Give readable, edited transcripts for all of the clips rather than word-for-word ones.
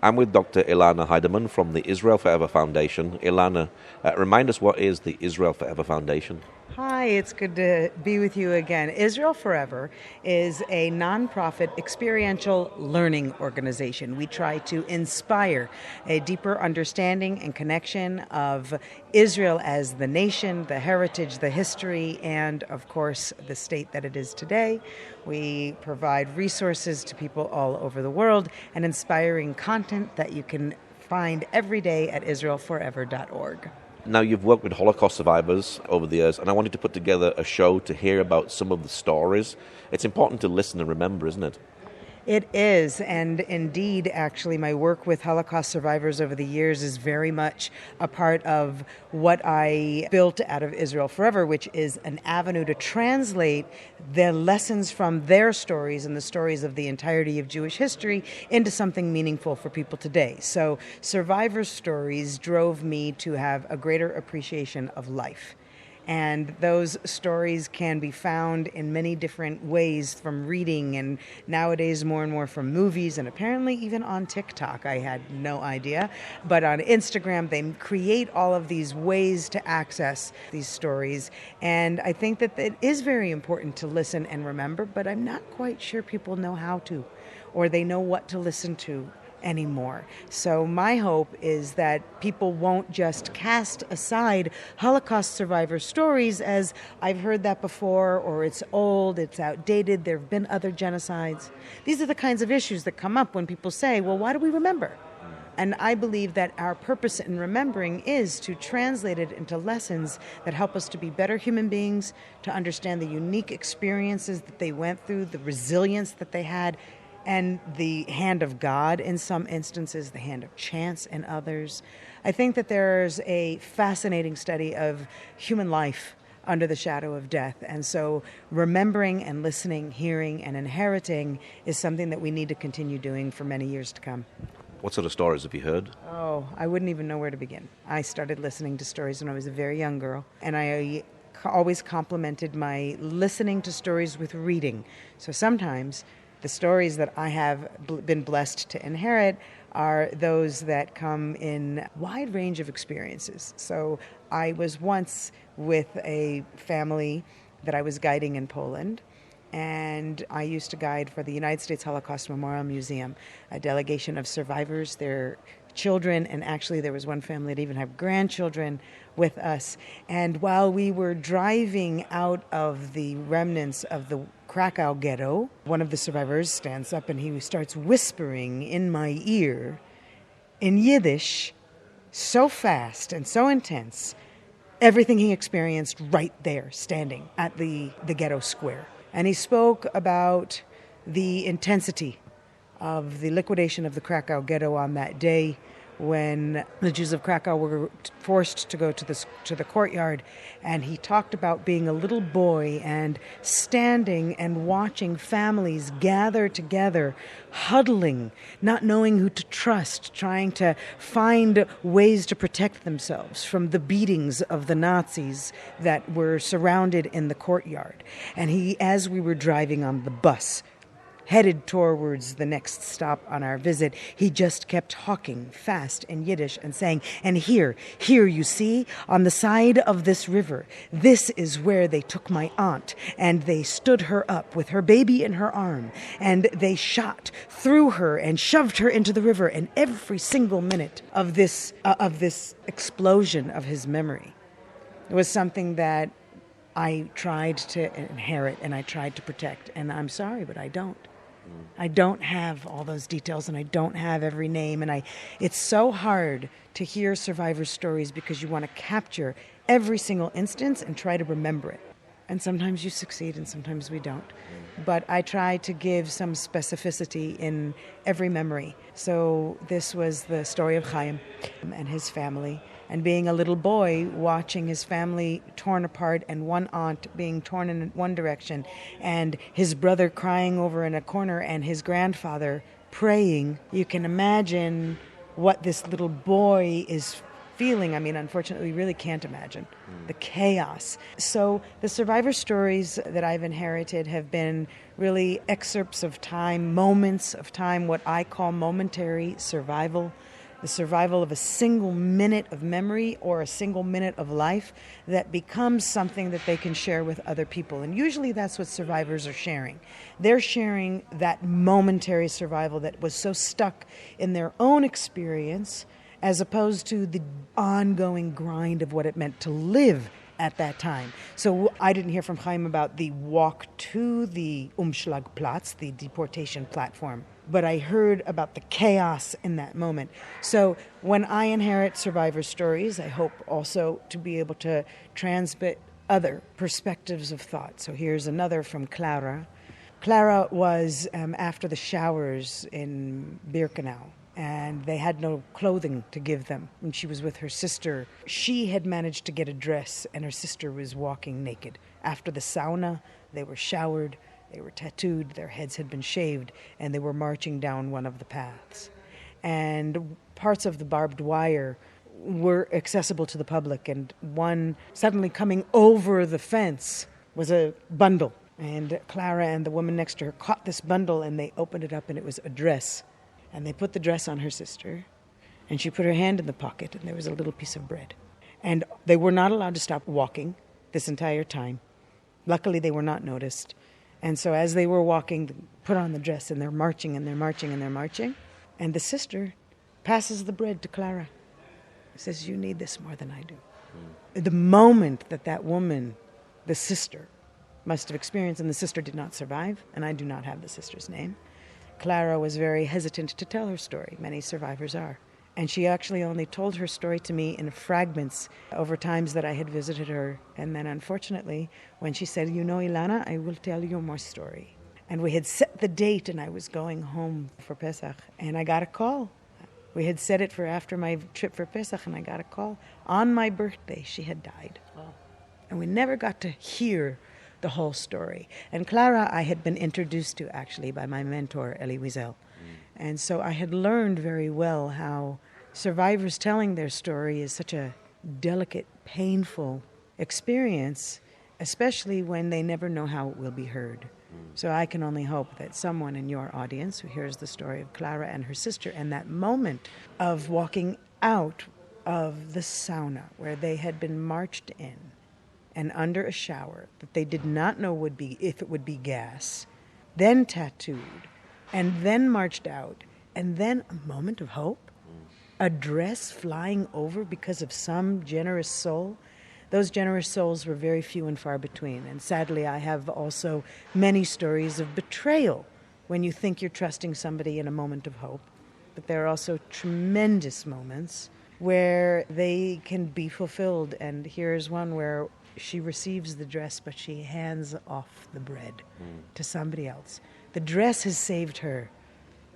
I'm with Dr. Elana Heideman from the Israel Forever Foundation. Elana, remind us, what is the Israel Forever Foundation? Hi, it's good to be with you again. Israel Forever is a nonprofit experiential learning organization. We try to inspire a deeper understanding and connection of Israel as the nation, the heritage, the history, and of course, the state that it is today. We provide resources to people all over the world and inspiring content that you can find every day at israelforever.org. Now, you've worked with Holocaust survivors over the years, and I wanted to put together a show to hear about some of the stories. It's important to listen and remember, isn't it? It is, and indeed, actually, my work with Holocaust survivors over the years is very much a part of what I built out of Israel Forever, which is an avenue to translate the lessons from their stories and the stories of the entirety of Jewish history into something meaningful for people today. So survivor stories drove me to have a greater appreciation of life. And those stories can be found in many different ways, from reading and nowadays more and more from movies, and apparently even on TikTok. I had no idea. But on Instagram, they create all of these ways to access these stories. And I think that it is very important to listen and remember, but I'm not quite sure people know how to, or they know what to listen to anymore. So my hope is that people won't just cast aside Holocaust survivor stories as I've heard that before, or it's old, it's outdated, there have been other genocides. These are the kinds of issues that come up when people say, well, why do we remember? And I believe that our purpose in remembering is to translate it into lessons that help us to be better human beings, to understand the unique experiences that they went through, the resilience that they had, and the hand of God in some instances, the hand of chance in others. I think that there's a fascinating study of human life under the shadow of death. And so remembering and listening, hearing and inheriting is something that we need to continue doing for many years to come. What sort of stories have you heard? Oh, I wouldn't even know where to begin. I started listening to stories when I was a very young girl, and I always complemented my listening to stories with reading. So sometimes the stories that I have been blessed to inherit are those that come in a wide range of experiences. So I was once with a family that I was guiding in Poland, and I used to guide for the United States Holocaust Memorial Museum, a delegation of survivors, their children, and actually there was one family that even had grandchildren with us. And while we were driving out of the remnants of the Krakow ghetto, one of the survivors stands up and he starts whispering in my ear in Yiddish, so fast and so intense, everything he experienced right there, standing at the ghetto square. And he spoke about the intensity of the liquidation of the Krakow ghetto on that day, when the Jews of Krakow were forced to go to the courtyard. And he talked about being a little boy and standing and watching families gather together, huddling, not knowing who to trust, trying to find ways to protect themselves from the beatings of the Nazis that were surrounded in the courtyard. And as we were driving on the bus, headed towards the next stop on our visit, he just kept talking fast in Yiddish and saying, and here you see, on the side of this river, this is where they took my aunt, and they stood her up with her baby in her arm, and they shot through her and shoved her into the river. And every single minute of this explosion of his memory was something that I tried to inherit and I tried to protect. And I'm sorry, but I don't. I don't have all those details, and I don't have every name, and it's so hard to hear survivor stories because you want to capture every single instance and try to remember it. And sometimes you succeed and sometimes we don't. But I try to give some specificity in every memory. So this was the story of Chaim and his family, and being a little boy watching his family torn apart, and one aunt being torn in one direction, and his brother crying over in a corner, and his grandfather praying. You can imagine what this little boy is feeling, I mean, unfortunately, we really can't imagine the chaos. So the survivor stories that I've inherited have been really excerpts of time, moments of time, what I call momentary survival, the survival of a single minute of memory or a single minute of life that becomes something that they can share with other people. And usually that's what survivors are sharing. They're sharing that momentary survival that was so stuck in their own experience as opposed to the ongoing grind of what it meant to live at that time. So I didn't hear from Chaim about the walk to the Umschlagplatz, the deportation platform, but I heard about the chaos in that moment. So when I inherit survivor stories, I hope also to be able to transmit other perspectives of thought. So here's another from Clara. Clara was after the showers in Birkenau, and they had no clothing to give them. And she was with her sister. She had managed to get a dress, and her sister was walking naked. After the sauna, they were showered, they were tattooed, their heads had been shaved, and they were marching down one of the paths. And parts of the barbed wire were accessible to the public, and one suddenly coming over the fence was a bundle. And Clara and the woman next to her caught this bundle, and they opened it up, and it was a dress. And they put the dress on her sister, and she put her hand in the pocket, and there was a little piece of bread. And they were not allowed to stop walking this entire time. Luckily, they were not noticed. And so as they were walking, they put on the dress, and they're marching, and they're marching, and they're marching. And the sister passes the bread to Clara. Says, "You need this more than I do." The moment that woman, the sister, must have experienced, and the sister did not survive, and I do not have the sister's name, Clara was very hesitant to tell her story. Many survivors are. And she actually only told her story to me in fragments over times that I had visited her. And then, unfortunately, when she said, "You know, Elana, I will tell you more story." And we had set the date, and I was going home for Pesach, and I got a call. We had set it for after my trip for Pesach, and I got a call. On my birthday, she had died. Oh. And we never got to hear the whole story. And Clara I had been introduced to actually by my mentor, Elie Wiesel. And so I had learned very well how survivors telling their story is such a delicate, painful experience, especially when they never know how it will be heard. So I can only hope that someone in your audience who hears the story of Clara and her sister and that moment of walking out of the sauna where they had been marched in and under a shower that they did not know if it would be gas, then tattooed, and then marched out, and then a moment of hope, a dress flying over because of some generous soul. Those generous souls were very few and far between, and sadly I have also many stories of betrayal when you think you're trusting somebody in a moment of hope. But there are also tremendous moments where they can be fulfilled, and here's one where she receives the dress, but she hands off the bread to somebody else. The dress has saved her.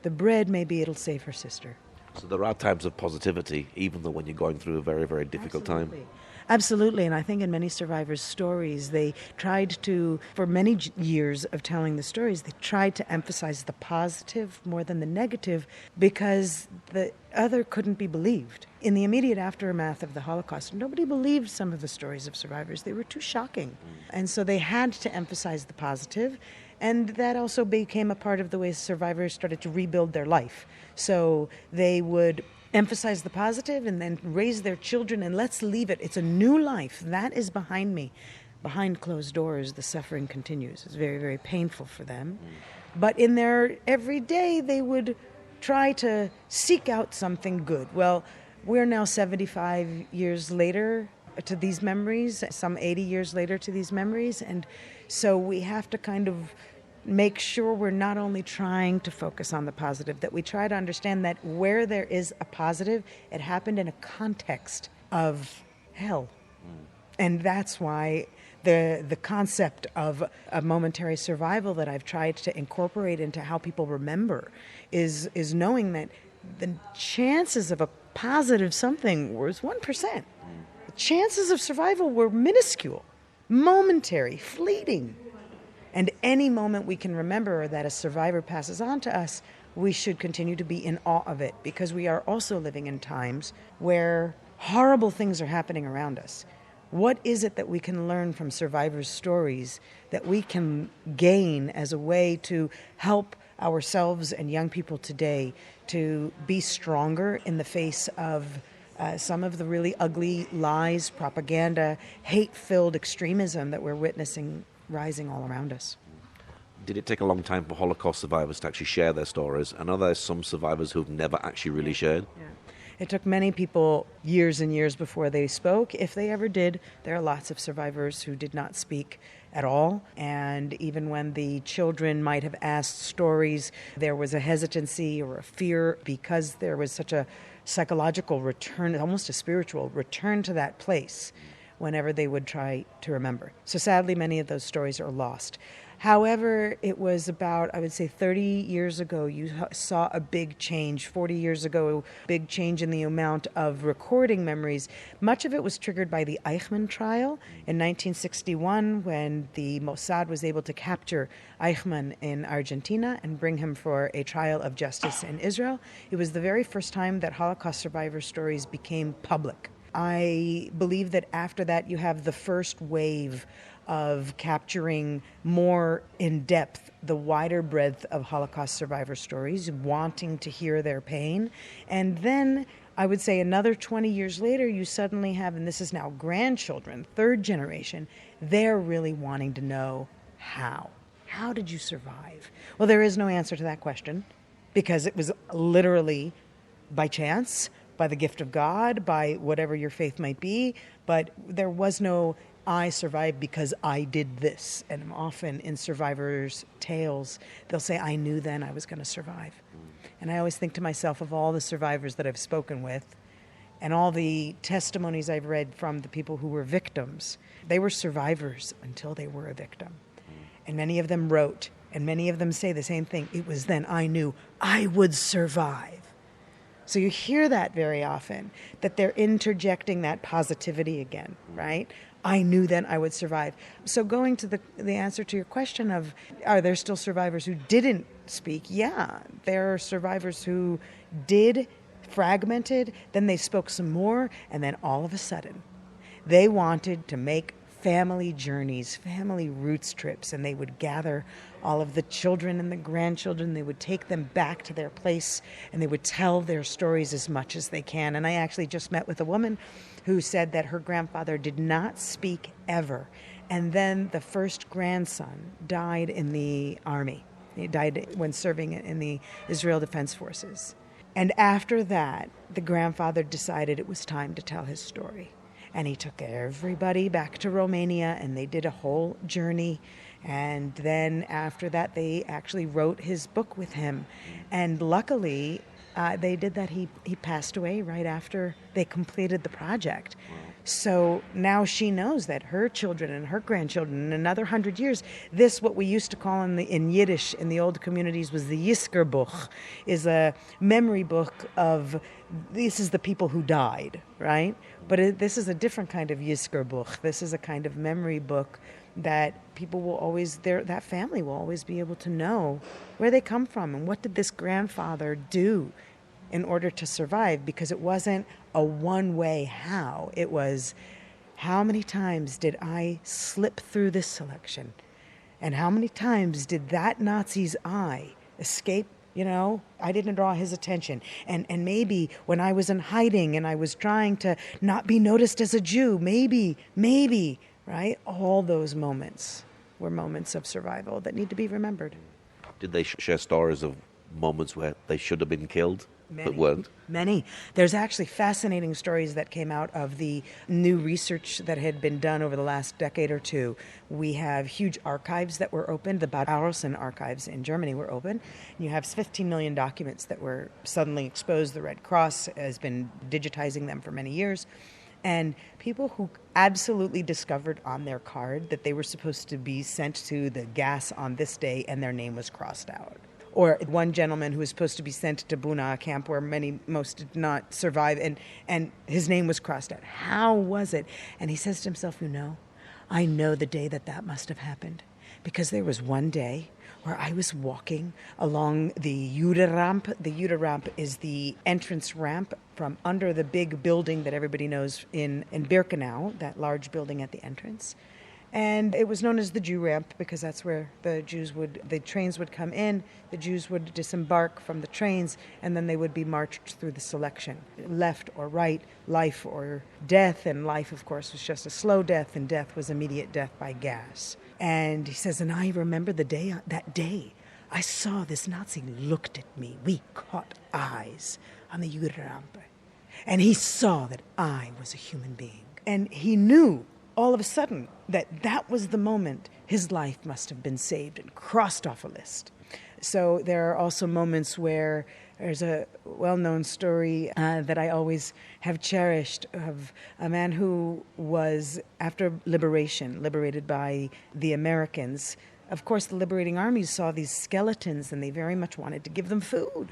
The bread, maybe it'll save her sister. So there are times of positivity, even though when you're going through a very, very difficult time. Absolutely, and I think in many survivors' stories, they tried to, for many years of telling the stories, they tried to emphasize the positive more than the negative because the other couldn't be believed. In the immediate aftermath of the Holocaust, nobody believed some of the stories of survivors. They were too shocking. And so they had to emphasize the positive, and that also became a part of the way survivors started to rebuild their life. So they would emphasize the positive and then raise their children, and let's leave it. It's a new life. That is behind me. Behind closed doors, the suffering continues. It's very, very painful for them. But in their everyday, they would try to seek out something good. Well, we're now 75 years later to these memories, some 80 years later to these memories, and so we have to kind of make sure we're not only trying to focus on the positive, that we try to understand that where there is a positive, it happened in a context of hell. And that's why the concept of a momentary survival that I've tried to incorporate into how people remember is knowing that the chances of a positive something was 1%. The chances of survival were minuscule, momentary, fleeting. And any moment we can remember that a survivor passes on to us, we should continue to be in awe of it, because we are also living in times where horrible things are happening around us. What is it that we can learn from survivors' stories that we can gain as a way to help ourselves and young people today to be stronger in the face of some of the really ugly lies, propaganda, hate-filled extremism that we're witnessing rising all around us? Did it take a long time for Holocaust survivors to actually share their stories? I know there's some survivors who've never actually really shared. Yeah. It took many people years and years before they spoke, if they ever did. There are lots of survivors who did not speak at all. And even when the children might have asked stories, there was a hesitancy or a fear because there was such a psychological return, almost a spiritual return to that place whenever they would try to remember. So sadly, many of those stories are lost. However, it was about, I would say, 30 years ago, you saw a big change. 40 years ago, big change in the amount of recording memories. Much of it was triggered by the Eichmann trial in 1961, when the Mossad was able to capture Eichmann in Argentina and bring him for a trial of justice in Israel. It was the very first time that Holocaust survivor stories became public. I believe that after that, you have the first wave of capturing more in depth the wider breadth of Holocaust survivor stories, wanting to hear their pain. And then I would say another 20 years later, you suddenly have, and this is now grandchildren, third generation, they're really wanting to know how. How did you survive? Well, there is no answer to that question because it was literally by chance, by the gift of God, by whatever your faith might be, but there was no I survived because I did this. And often in survivors' tales, they'll say, I knew then I was going to survive. And I always think to myself of all the survivors that I've spoken with and all the testimonies I've read from the people who were victims, they were survivors until they were a victim. And many of them wrote, and many of them say the same thing. It was then I knew I would survive. So you hear that very often, that they're interjecting that positivity again, right? I knew then I would survive. So going to the answer to your question of, are there still survivors who didn't speak? Yeah, there are survivors who did, fragmented, then they spoke some more, and then all of a sudden, they wanted to make family journeys, family roots trips, and they would gather all of the children and the grandchildren. They would take them back to their place, and they would tell their stories as much as they can. And I actually just met with a woman who said that her grandfather did not speak ever. And then the first grandson died in the army. He died when serving in the Israel Defense Forces. And after that, the grandfather decided it was time to tell his story. And he took everybody back to Romania, and they did a whole journey. And then after that, they actually wrote his book with him. And luckily, they did that. He passed away right after they completed the project. So now she knows that her children and her grandchildren in another 100 years, this, what we used to call in Yiddish in the old communities was the Yiskerbuch, is a memory book of, this is the people who died, right? But this is a different kind of Yiskerbuch. This is a kind of memory book that people will always, that family will always be able to know where they come from and what did this grandfather do in order to survive, because it wasn't a one-way how. It was, how many times did I slip through this selection? And how many times did that Nazi's eye escape? You know, I didn't draw his attention. And maybe when I was in hiding and I was trying to not be noticed as a Jew, maybe, right? All those moments were moments of survival that need to be remembered. Did they share stories of moments where they should have been killed? But weren't? Many. There's actually fascinating stories that came out of the new research that had been done over the last decade or two. We have huge archives that were opened. The Bad Arolsen archives in Germany were open. And you have 15 million documents that were suddenly exposed. The Red Cross has been digitizing them for many years. And people who absolutely discovered on their card that they were supposed to be sent to the gas on this day and their name was crossed out. Or one gentleman who was supposed to be sent to Buna, a camp where most did not survive, and his name was crossed out. How was it? And he says to himself, I know the day that must have happened. Because there was one day where I was walking along the Juda ramp. The Juda ramp is the entrance ramp from under the big building that everybody knows in Birkenau, that large building at the entrance. And it was known as the Jew ramp because that's where the trains would come in, the Jews would disembark from the trains, and then they would be marched through the selection, left or right, life or death. And life, of course, was just a slow death, and death was immediate death by gas. And he says, and I remember that day, I saw this Nazi looked at me. We caught eyes on the Juda ramp. And he saw that I was a human being. And he knew all of a sudden that was the moment his life must have been saved and crossed off a list. So there are also moments where there's a well-known story that I always have cherished of a man who was, after liberated by the Americans. Of course, the liberating armies saw these skeletons and they very much wanted to give them food.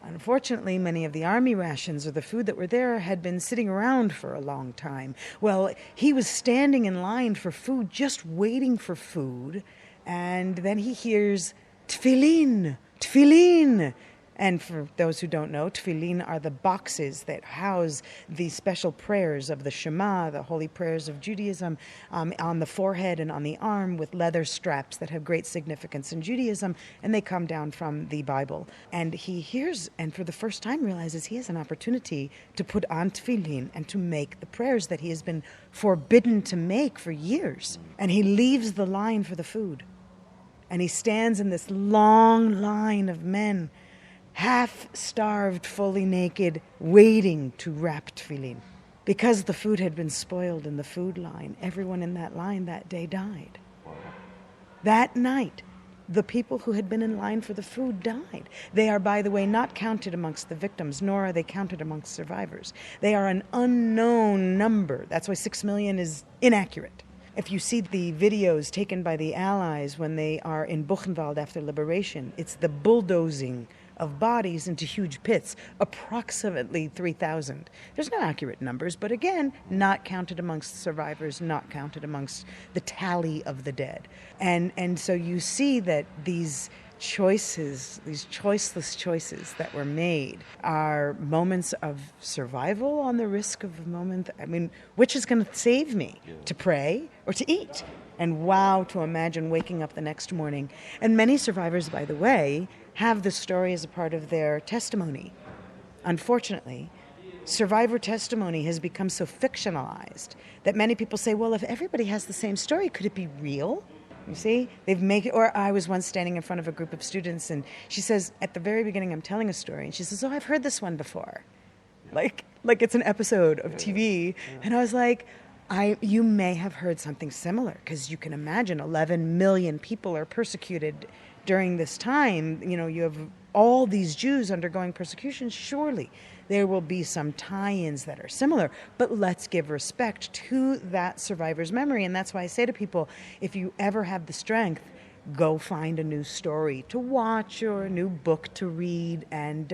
Unfortunately, many of the army rations or the food that were there had been sitting around for a long time. Well, he was standing in line for food, just waiting for food, and then he hears, "Tefillin, tefillin." And for those who don't know, tefillin are the boxes that house the special prayers of the Shema, the holy prayers of Judaism, on the forehead and on the arm with leather straps that have great significance in Judaism, and they come down from the Bible. And he hears, and for the first time realizes he has an opportunity to put on tefillin and to make the prayers that he has been forbidden to make for years. And he leaves the line for the food. And he stands in this long line of men, half-starved, fully naked, waiting to wrap tefillin. Because the food had been spoiled in the food line, everyone in that line that day died. That night, the people who had been in line for the food died. They are, by the way, not counted amongst the victims, nor are they counted amongst survivors. They are an unknown number. That's why 6 million is inaccurate. If you see the videos taken by the Allies when they are in Buchenwald after liberation, it's the bulldozing of bodies into huge pits, approximately 3,000. There's no accurate numbers, but again, not counted amongst survivors, not counted amongst the tally of the dead. And so you see that these choices, these choiceless choices that were made are moments of survival on the risk of a moment. I mean, which is going to save me? To pray or to eat? And wow, to imagine waking up the next morning. And many survivors, by the way, have the story as a part of their testimony. Unfortunately, survivor testimony has become so fictionalized that many people say, well, if everybody has the same story, could it be real? You see, or I was once standing in front of a group of students and she says, at the very beginning, I'm telling a story. And she says, oh, I've heard this one before. Like it's an episode of TV. And I was like, you may have heard something similar, because you can imagine 11 million people are persecuted during this time. You know, you have all these Jews undergoing persecution. Surely there will be some tie-ins that are similar, but let's give respect to that survivor's memory. And that's why I say to people, if you ever have the strength, go find a new story to watch or a new book to read. And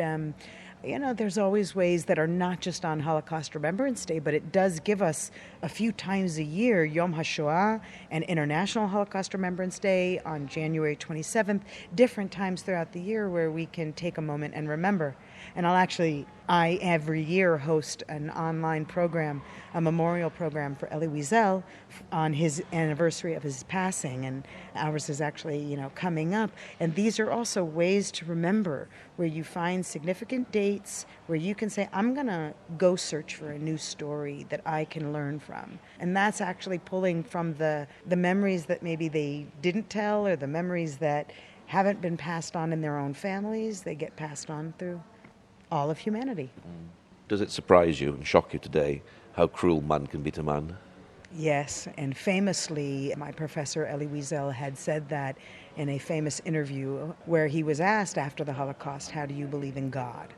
there's always ways that are not just on Holocaust Remembrance Day, but it does give us a few times a year, Yom HaShoah and International Holocaust Remembrance Day on January 27th, different times throughout the year where we can take a moment and remember. And I every year host an online program, a memorial program for Elie Wiesel on his anniversary of his passing, and ours is actually, coming up. And these are also ways to remember, where you find significant dates, where you can say, I'm going to go search for a new story that I can learn from. And that's actually pulling from the memories that maybe they didn't tell, or the memories that haven't been passed on in their own families. They get passed on through all of humanity. Does it surprise you and shock you today how cruel man can be to man? Yes, and famously, my professor Elie Wiesel had said that in a famous interview where he was asked after the Holocaust, how do you believe in God?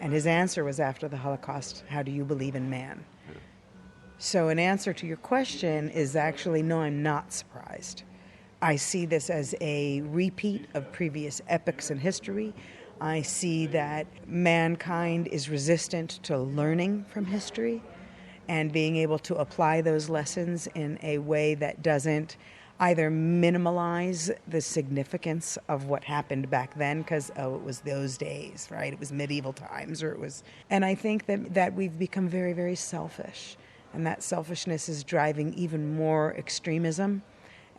And his answer was, after the Holocaust, how do you believe in man? So an answer to your question is actually, no, I'm not surprised. I see this as a repeat of previous epochs in history. I see that mankind is resistant to learning from history and being able to apply those lessons in a way that doesn't either minimalize the significance of what happened back then because, it was those days, right? It was medieval times, and I think that we've become very, very selfish. And that selfishness is driving even more extremism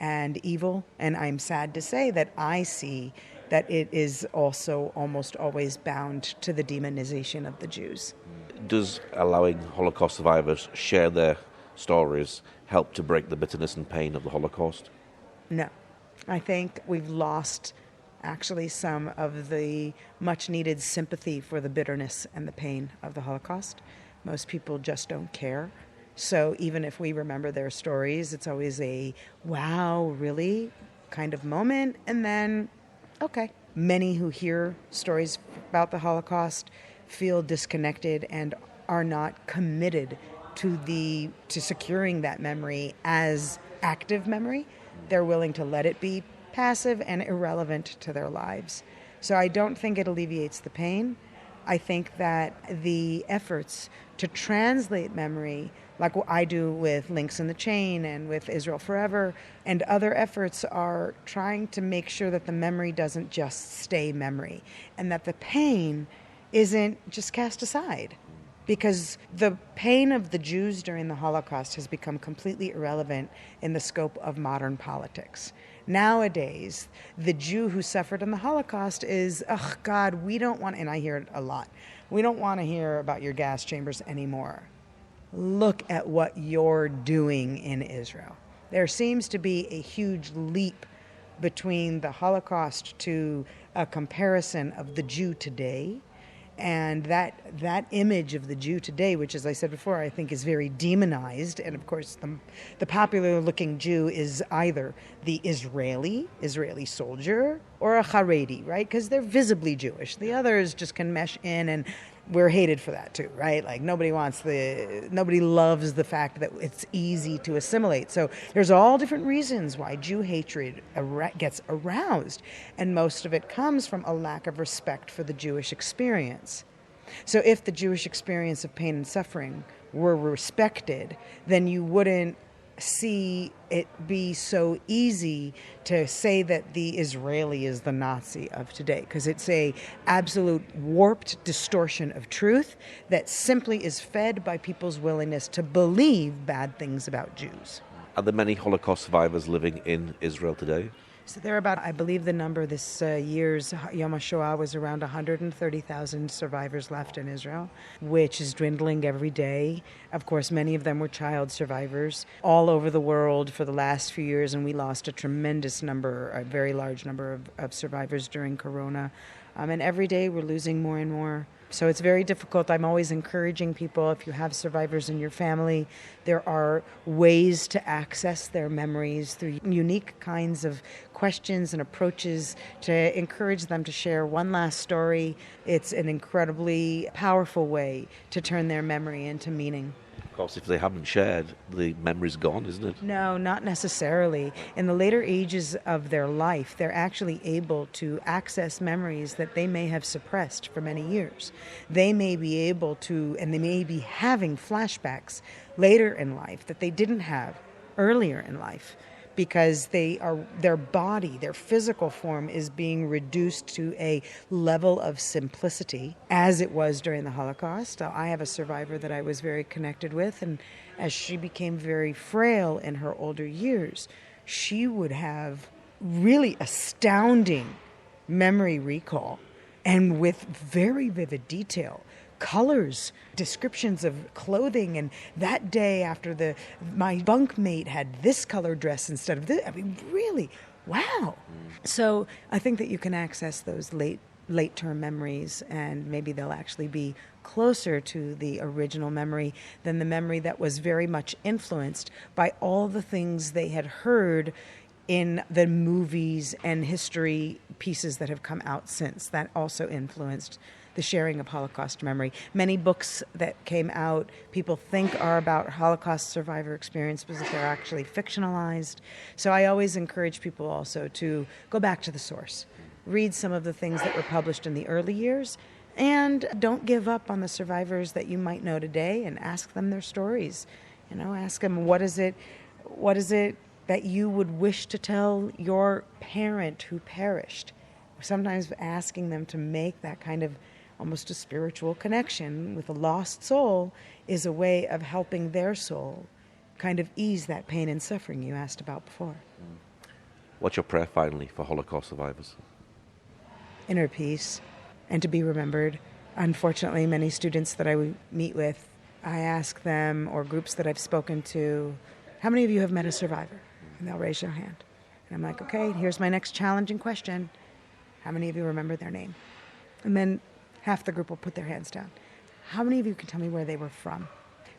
and evil. And I'm sad to say that I see that it is also almost always bound to the demonization of the Jews. Does allowing Holocaust survivors share their stories help to break the bitterness and pain of the Holocaust? No. I think we've lost actually some of the much needed sympathy for the bitterness and the pain of the Holocaust. Most people just don't care. So even if we remember their stories, it's always a wow, really kind of moment. And then, okay. Many who hear stories about the Holocaust feel disconnected and are not committed to securing that memory as active memory. They're willing to let it be passive and irrelevant to their lives. So I don't think it alleviates the pain. I think that the efforts to translate memory, like what I do with Links in the Chain and with Israel Forever, and other efforts are trying to make sure that the memory doesn't just stay memory and that the pain isn't just cast aside. Because the pain of the Jews during the Holocaust has become completely irrelevant in the scope of modern politics. Nowadays, the Jew who suffered in the Holocaust is, oh God, we don't want, and I hear it a lot, we don't want to hear about your gas chambers anymore. Look at what you're doing in Israel. There seems to be a huge leap between the Holocaust to a comparison of the Jew today. And that image of the Jew today, which, as I said before, I think is very demonized. And of course, the popular-looking Jew is either the Israeli soldier or a Haredi, right? Because they're visibly Jewish. The others just can mesh in, and we're hated for that too, right? Like nobody loves the fact that it's easy to assimilate. So there's all different reasons why Jew hatred gets aroused, and most of it comes from a lack of respect for the Jewish experience. So if the Jewish experience of pain and suffering were respected, then you wouldn't see it be so easy to say that the Israeli is the Nazi of today, because it's a absolute warped distortion of truth that simply is fed by people's willingness to believe bad things about Jews. Are there many Holocaust survivors living in Israel today? So there are about, I believe the number this year's Yom HaShoah was around 130,000 survivors left in Israel, which is dwindling every day. Of course, many of them were child survivors all over the world for the last few years, and we lost a tremendous number, a very large number of survivors during Corona. And every day we're losing more and more. So it's very difficult. I'm always encouraging people, if you have survivors in your family, there are ways to access their memories through unique kinds of questions and approaches to encourage them to share one last story. It's an incredibly powerful way to turn their memory into meaning. Of course, if they haven't shared, the memory's gone, isn't it? No, not necessarily. In the later ages of their life, they're actually able to access memories that they may have suppressed for many years. They may be able to, and they may be having flashbacks later in life that they didn't have earlier in life, because their body, their physical form is being reduced to a level of simplicity as it was during the Holocaust. I have a survivor that I was very connected with, and as she became very frail in her older years, she would have really astounding memory recall, and with very vivid detail. Colors, descriptions of clothing, and that day after my bunkmate had this color dress instead of this. I mean, really, wow. So I think that you can access those late-term memories, and maybe they'll actually be closer to the original memory than the memory that was very much influenced by all the things they had heard in the movies and history pieces that have come out since. That also influenced the sharing of Holocaust memory. Many books that came out, people think are about Holocaust survivor experience, but they're actually fictionalized. So I always encourage people also to go back to the source. Read some of the things that were published in the early years, and don't give up on the survivors that you might know today, and ask them their stories. Ask them, what is it that you would wish to tell your parent who perished. Sometimes asking them to make that kind of almost a spiritual connection with a lost soul is a way of helping their soul kind of ease that pain and suffering you asked about before. What's your prayer finally for Holocaust survivors? Inner peace and to be remembered. Unfortunately, many students that I meet with, I ask them, or groups that I've spoken to, how many of you have met a survivor? And they'll raise their hand. And I'm like, okay, here's my next challenging question. How many of you remember their name? And then half the group will put their hands down. How many of you can tell me where they were from?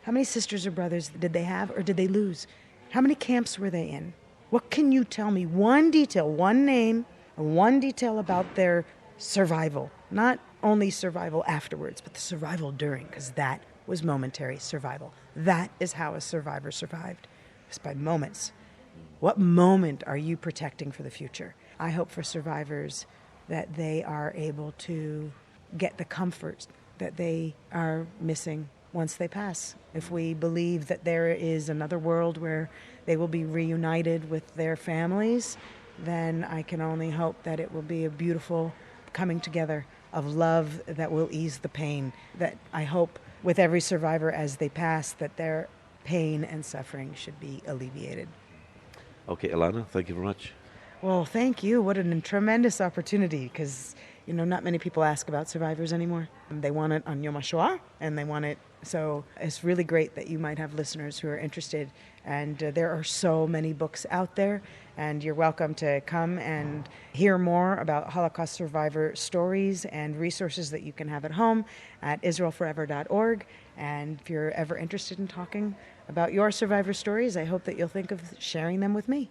How many sisters or brothers did they have or did they lose? How many camps were they in? What can you tell me? One detail, one name, and one detail about their survival. Not only survival afterwards, but the survival during, because that was momentary survival. That is how a survivor survived. It's by moments. What moment are you protecting for the future? I hope for survivors that they are able to get the comfort that they are missing once they pass. If we believe that there is another world where they will be reunited with their families, then I can only hope that it will be a beautiful coming together of love that will ease the pain, that I hope with every survivor as they pass that their pain and suffering should be alleviated. Okay, Elana, thank you very much. Well, thank you. What a tremendous opportunity, because, not many people ask about survivors anymore. They want it on Yom HaShoah, and they want it. So it's really great that you might have listeners who are interested. And there are so many books out there, and you're welcome to come and hear more about Holocaust survivor stories and resources that you can have at home at israelforever.org. And if you're ever interested in talking about your survivor stories, I hope that you'll think of sharing them with me.